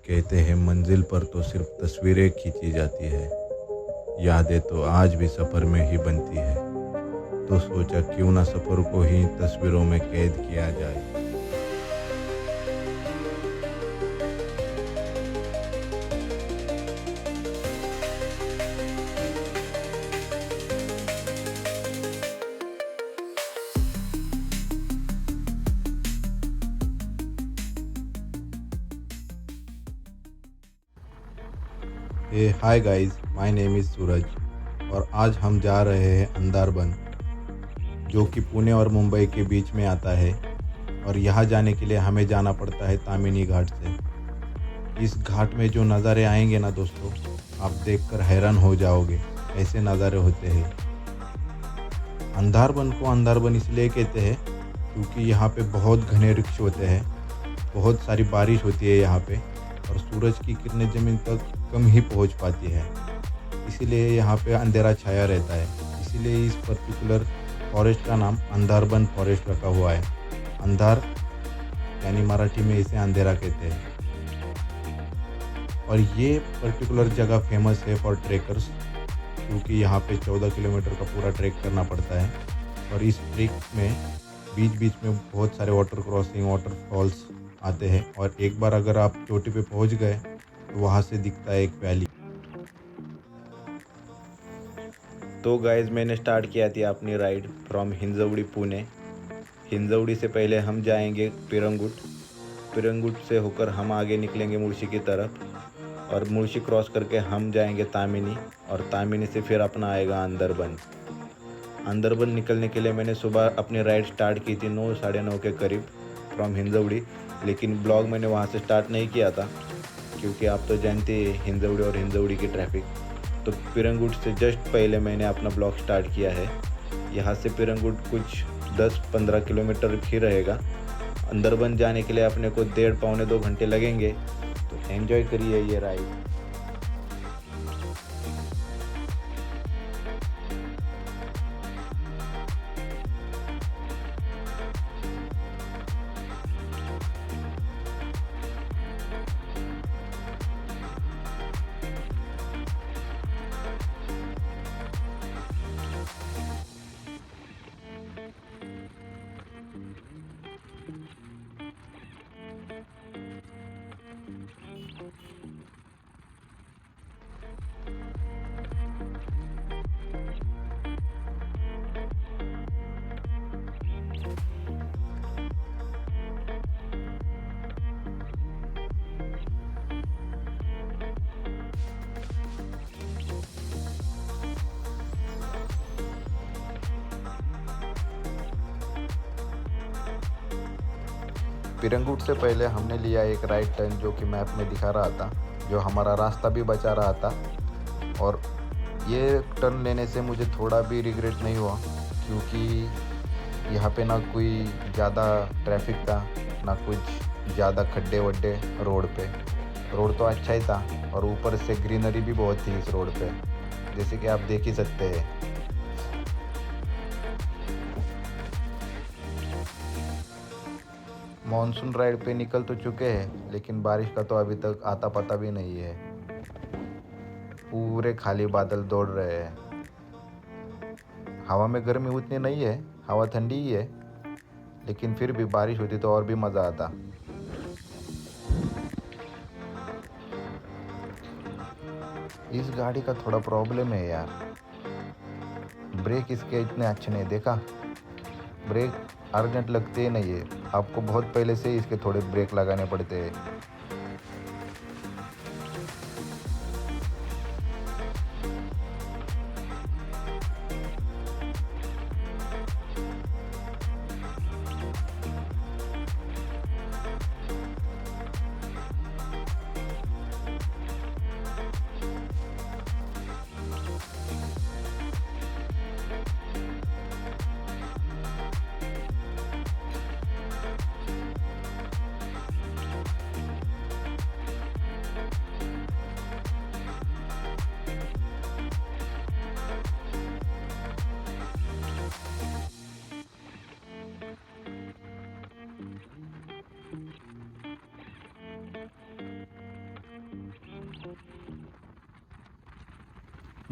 कहते हैं मंजिल पर तो सिर्फ तस्वीरें खींची जाती है, यादें तो आज भी सफ़र में ही बनती है। तो सोचा क्यों ना सफ़र को ही तस्वीरों में कैद किया जाए। Hey hi guys, my name is Suraj और आज हम जा रहे हैं अंदरबन, जो कि पुणे और मुंबई के बीच में आता है। और यहाँ जाने के लिए हमें जाना पड़ता है तामिनी घाट से। इस घाट में जो नज़ारे आएंगे ना दोस्तों, आप देखकर हैरान हो जाओगे। ऐसे नज़ारे होते हैं। अंदरबन को अंदरबन इसलिए कहते हैं क्योंकि यहाँ पे बहुत घने वृक्ष होते हैं, बहुत सारी बारिश होती है यहाँ पे, और सूरज की किरणें ज़मीन तक कम ही पहुँच पाती है। इसीलिए यहाँ पे अंधेरा छाया रहता है। इसीलिए इस पर्टिकुलर फॉरेस्ट का नाम अंदरबन फॉरेस्ट रखा हुआ है। अंधार यानी मराठी में इसे अंधेरा कहते हैं। और ये पर्टिकुलर जगह फेमस है फॉर ट्रेकर्स, क्योंकि यहाँ पे 14 किलोमीटर का पूरा ट्रैक करना पड़ता है। और इस ट्रैक में बीच बीच में बहुत सारे वाटर क्रॉसिंग, वाटरफॉल्स आते हैं। और एक बार अगर आप चोटी पे पहुँच गए तो वहाँ से दिखता है एक वैली। तो गाइज मैंने स्टार्ट किया थी अपनी राइड फ्रॉम हिंजवड़ी पुणे। हिंजवड़ी से पहले हम जाएंगे पिरंगुट। पिरंगुट से होकर हम आगे निकलेंगे मुर्शी की तरफ, और मुर्शी क्रॉस करके हम जाएंगे तामिनी, और तामिनी से फिर अपना आएगा अंदरबन। अंदरबन निकलने के लिए मैंने सुबह अपनी राइड स्टार्ट की थी 9 साढ़े 9 के करीब फ्रॉम हिंजवड़ी। लेकिन ब्लॉग मैंने वहाँ से स्टार्ट नहीं किया था, क्योंकि आप तो जानते हैं हिंजवड़ी और हिंजवड़ी की ट्रैफिक। तो पिरंगुट से जस्ट पहले मैंने अपना ब्लॉग स्टार्ट किया है। यहाँ से पिरंगुट कुछ 10-15 किलोमीटर ही रहेगा। अंदरबन जाने के लिए अपने को 1.5-2 घंटे लगेंगे। तो एंजॉय करिए ये राइड। पिरंगुट से पहले हमने लिया एक राइट टर्न, जो कि मैप में दिखा रहा था, जो हमारा रास्ता भी बचा रहा था। और ये टर्न लेने से मुझे थोड़ा भी रिग्रेट नहीं हुआ, क्योंकि यहाँ पे ना कोई ज़्यादा ट्रैफिक था, ना कुछ ज़्यादा खड्डे वड्डे रोड पे। रोड तो अच्छा ही था, और ऊपर से ग्रीनरी भी बहुत थी इस रोड पे, जैसे कि आप देख ही सकते हैं। मॉनसून राइड पे निकल तो चुके हैं, लेकिन बारिश का तो अभी तक आता पता भी नहीं है। पूरे खाली बादल दौड़ रहे हैं। हवा में गर्मी उतनी नहीं है, हवा ठंडी ही है, लेकिन फिर भी बारिश होती तो और भी मज़ा आता। इस गाड़ी का थोड़ा प्रॉब्लम है यार, ब्रेक इसके इतने अच्छे नहीं। देखा, ब्रेक अर्जेंट लगते ही नहीं है, आपको बहुत पहले से ही इसके थोड़े ब्रेक लगाने पड़ते हैं।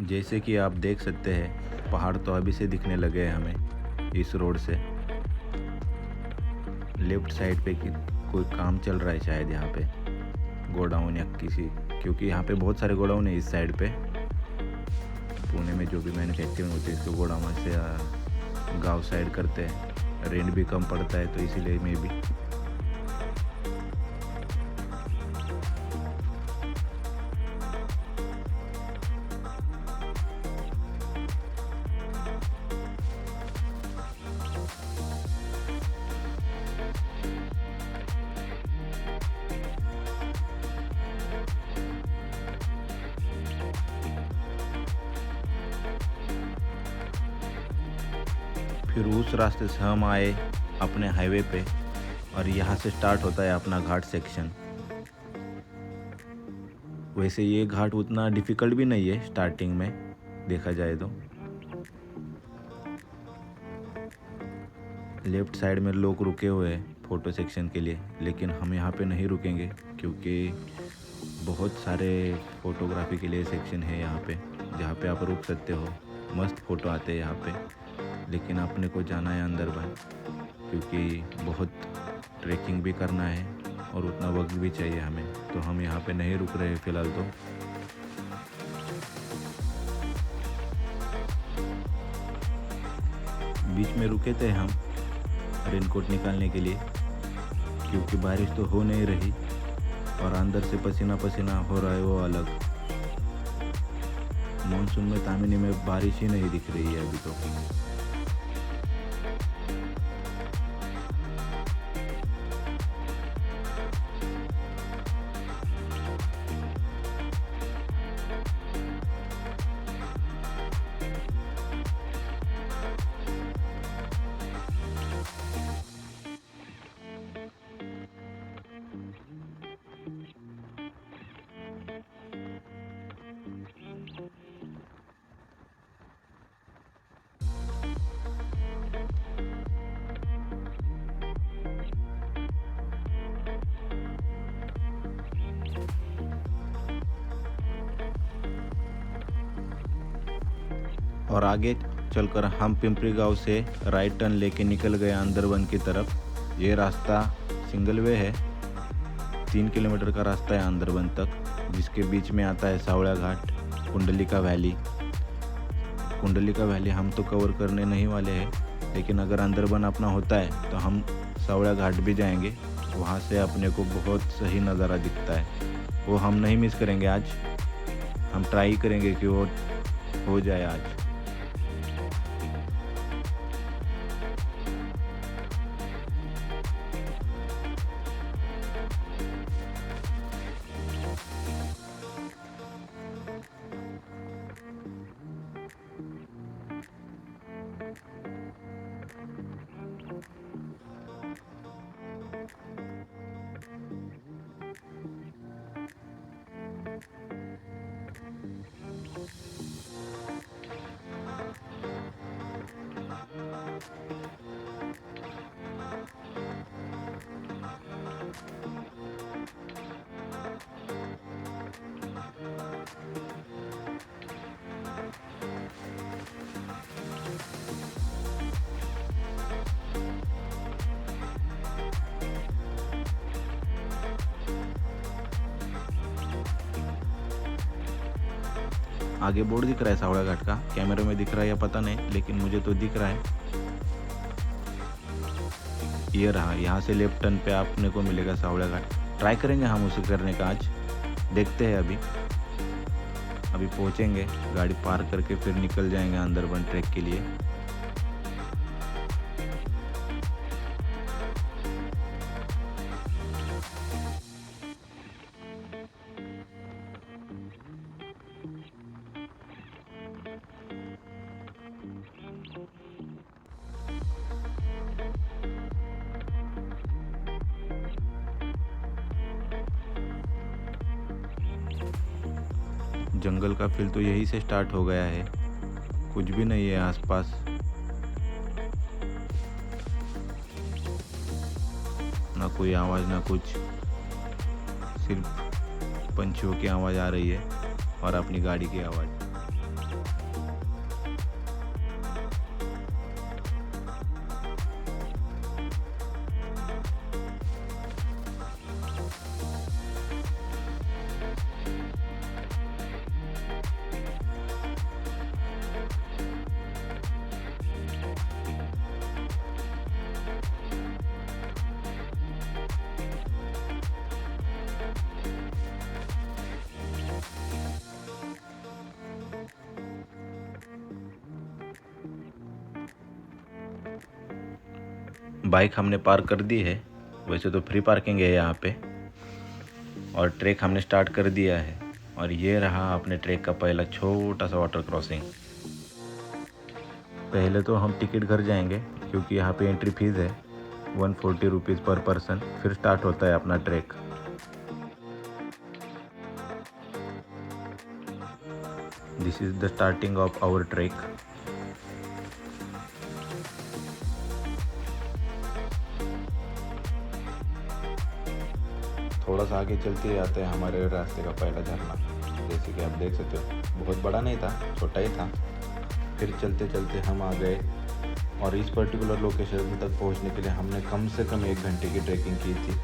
जैसे कि आप देख सकते हैं पहाड़ तो अभी से दिखने लगे हैं हमें इस रोड से। लेफ्ट साइड पे कोई काम चल रहा है शायद यहाँ पे, गोडाउन या किसी, क्योंकि यहाँ पे बहुत सारे गोडाउन है इस साइड पे। पुणे में जो भी मैन्युफैक्चरिंग होती है इसको गोडाउन से गांव साइड करते हैं, रेंट भी कम पड़ता है तो इसीलिए मैं भी। फिर उस रास्ते से हम आए अपने हाईवे पे और यहाँ से स्टार्ट होता है अपना घाट सेक्शन। वैसे ये घाट उतना डिफ़िकल्ट भी नहीं है स्टार्टिंग में देखा जाए तो। लेफ़्ट साइड में लोग रुके हुए हैं फ़ोटो सेक्शन के लिए, लेकिन हम यहाँ पे नहीं रुकेंगे क्योंकि बहुत सारे फ़ोटोग्राफी के लिए सेक्शन है यहाँ पे जहाँ पे आप रुक सकते हो। मस्त फ़ोटो आते हैं यहाँ पे, लेकिन अपने को जाना है अंदर बाहर क्योंकि बहुत ट्रैकिंग भी करना है और उतना वक्त भी चाहिए हमें, तो हम यहाँ पे नहीं रुक रहे फ़िलहाल तो। बीच में रुके थे हम रेनकोट निकालने के लिए क्योंकि बारिश तो हो नहीं रही और अंदर से पसीना पसीना हो रहा है वो अलग। मानसून में तामिनी में बारिश ही नहीं दिख रही है अभी तो। और आगे चलकर हम पिंपरी गांव से राइट टर्न लेके निकल गए अंदरवन की तरफ। ये रास्ता सिंगल वे है, 3 किलोमीटर का रास्ता है अंदरवन तक, जिसके बीच में आता है सावड़ा घाट, कुंडलिका वैली। कुंडलिका वैली हम तो कवर करने नहीं वाले हैं, लेकिन अगर अंदरवन अपना होता है तो हम सावड़ा घाट भी जाएंगे। वहाँ से अपने को बहुत सही नज़ारा दिखता है, वो हम नहीं मिस करेंगे आज। हम ट्राई करेंगे कि वो हो जाए आज। आगे बोर्ड दिख रहा है सावड़ा घाट का, कैमरे में दिख रहा है या पता नहीं, लेकिन मुझे तो दिख रहा है। ये रहा, यहाँ से लेफ्ट टर्न पे आपने को मिलेगा सावड़ा घाट। ट्राई करेंगे हम उसे करने का आज, देखते हैं। अभी पहुँचेंगे, गाड़ी पार्क करके फिर निकल जाएंगे अंदरवन ट्रैक के लिए। जंगल का फील तो यही से स्टार्ट हो गया है, कुछ भी नहीं है आसपास। ना कोई आवाज़ ना कुछ, सिर्फ पंछियों की आवाज़ आ रही है और अपनी गाड़ी की आवाज़। बाइक हमने पार्क कर दी है, वैसे तो फ्री पार्किंग है यहाँ पे, और ट्रैक हमने स्टार्ट कर दिया है। और ये रहा अपने ट्रैक का पहला छोटा सा वाटर क्रॉसिंग। पहले तो हम टिकट घर जाएंगे क्योंकि यहाँ पे एंट्री फीस है 140 रुपीज़ पर पर्सन, फिर स्टार्ट होता है अपना track. This is the starting of our track. थोड़ा सा आगे चलते ही आते हैं हमारे रास्ते का पहला झरना, जैसे कि आप देख सकते हो। बहुत बड़ा नहीं था, छोटा ही था। फिर चलते चलते हम आ गए, और इस पर्टिकुलर लोकेशन तक पहुंचने के लिए हमने कम से कम 1 घंटे की ट्रैकिंग की थी।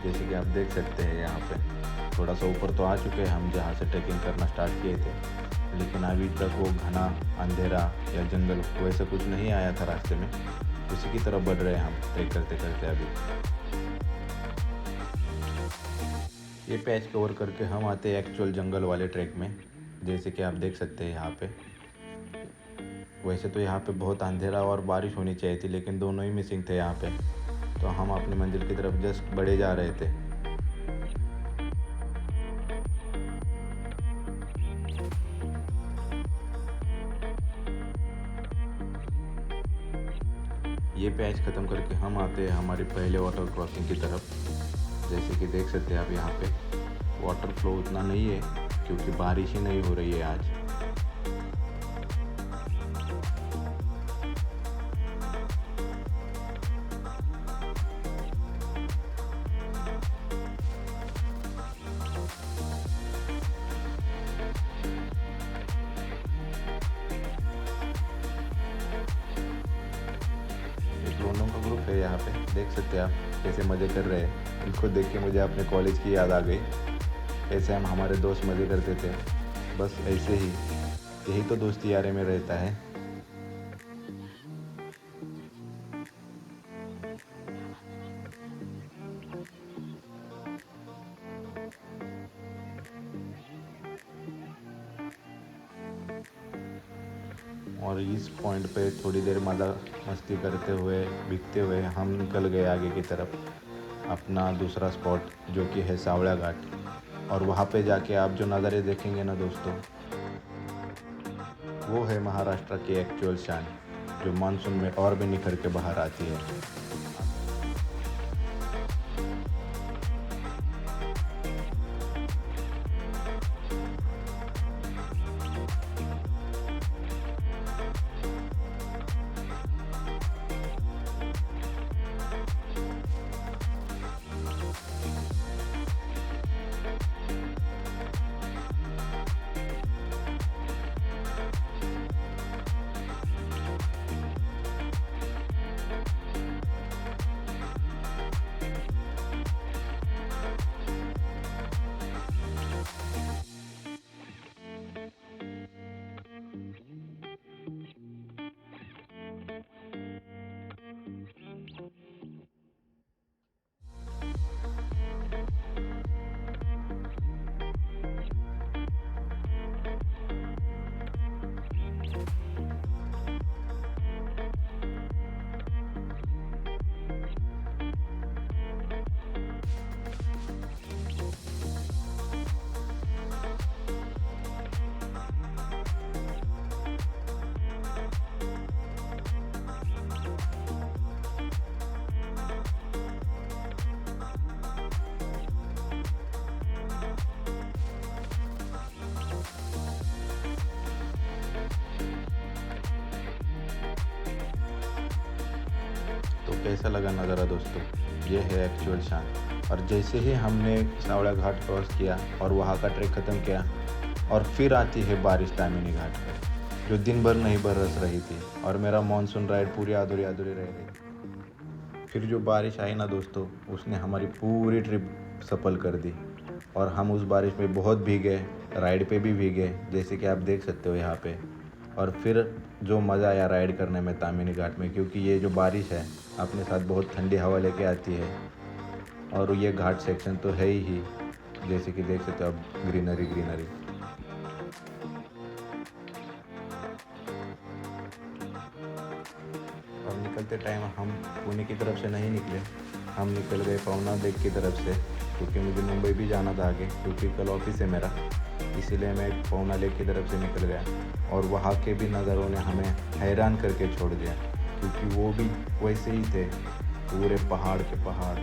जैसे कि आप देख सकते हैं यहाँ पे थोड़ा सा ऊपर तो आ चुके हैं हम जहाँ से ट्रैकिंग करना स्टार्ट किए थे, लेकिन अभी तक वो घना अंधेरा या जंगल वैसे कुछ नहीं आया था रास्ते में। उसी की तरफ बढ़ रहे हैं हम ट्रैक करते करते। अभी ये पैच कवर करके हम आते हैं एक्चुअल जंगल वाले ट्रैक में, जैसे कि आप देख सकते हैं यहाँ पे। वैसे तो यहाँ पे बहुत अंधेरा और बारिश होनी चाहिए थी, लेकिन दोनों ही मिसिंग थे यहाँ पे, तो हम अपनी मंजिल की तरफ जस्ट बढ़े जा रहे थे। ये पैच ख़त्म करके हम आते हैं हमारे पहले वाटर क्रॉसिंग की तरफ। जैसे कि देख सकते हैं आप यहाँ पे वाटर फ्लो उतना नहीं है क्योंकि बारिश ही नहीं हो रही है आज। लोगों का ग्रुप है यहाँ पे, देख सकते हैं आप कैसे मज़े कर रहे हैं। इनको देख के मुझे अपने कॉलेज की याद आ गई। ऐसे हम हमारे दोस्त मज़े करते थे, बस ऐसे ही, यही तो दोस्ती यारी में रहता है। और इस पॉइंट पे थोड़ी देर मस्ती करते हुए भीगते हुए हम निकल गए आगे की तरफ, अपना दूसरा स्पॉट जो कि है सावड़ा घाट। और वहाँ पे जाके आप जो नज़ारे देखेंगे ना दोस्तों, वो है महाराष्ट्र की एक्चुअल शान, जो मानसून में और भी निखर के बाहर आती है। तो कैसा लगा नज़ारा दोस्तों, ये है एक्चुअल शान। और जैसे ही हमने सावड़ा घाट क्रॉस किया और वहाँ का ट्रैक ख़त्म किया, और फिर आती है बारिश दामिनी घाट पर, जो दिन भर नहीं बरस रही थी, और मेरा मानसून राइड पूरी अधूरी अधूरी रह गई। फिर जो बारिश आई ना दोस्तों, उसने हमारी पूरी ट्रिप सफल कर दी, और हम उस बारिश में बहुत भीगे, राइड पे भी भीगे, जैसे कि आप देख सकते हो यहाँ पे। और फिर जो मज़ा आया राइड करने में तामिनी घाट में, क्योंकि ये जो बारिश है अपने साथ बहुत ठंडी हवा लेके आती है, और ये घाट सेक्शन तो है ही, जैसे कि देख सकते हो आप, ग्रीनरी ग्रीनरी। और निकलते निकलते टाइम हम पुणे की तरफ से नहीं निकले, हम निकल गए पवना लेक की तरफ से, क्योंकि मुझे मुंबई भी जाना था आगे, क्योंकि कल ऑफिस है मेरा। इसीलिए मैं पवना लेक की तरफ से निकल गया और वहाँ के भी नज़ारों ने हमें हैरान करके छोड़ दिया, क्योंकि वो भी वैसे ही थे, पूरे पहाड़ के पहाड़।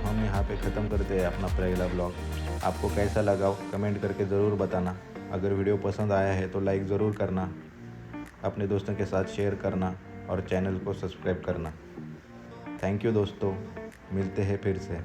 हम यहाँ पे ख़त्म करते हैं अपना पहला ब्लॉग। आपको कैसा लगा कमेंट करके ज़रूर बताना। अगर वीडियो पसंद आया है तो लाइक ज़रूर करना, अपने दोस्तों के साथ शेयर करना और चैनल को सब्सक्राइब करना। थैंक यू दोस्तों, मिलते हैं फिर से।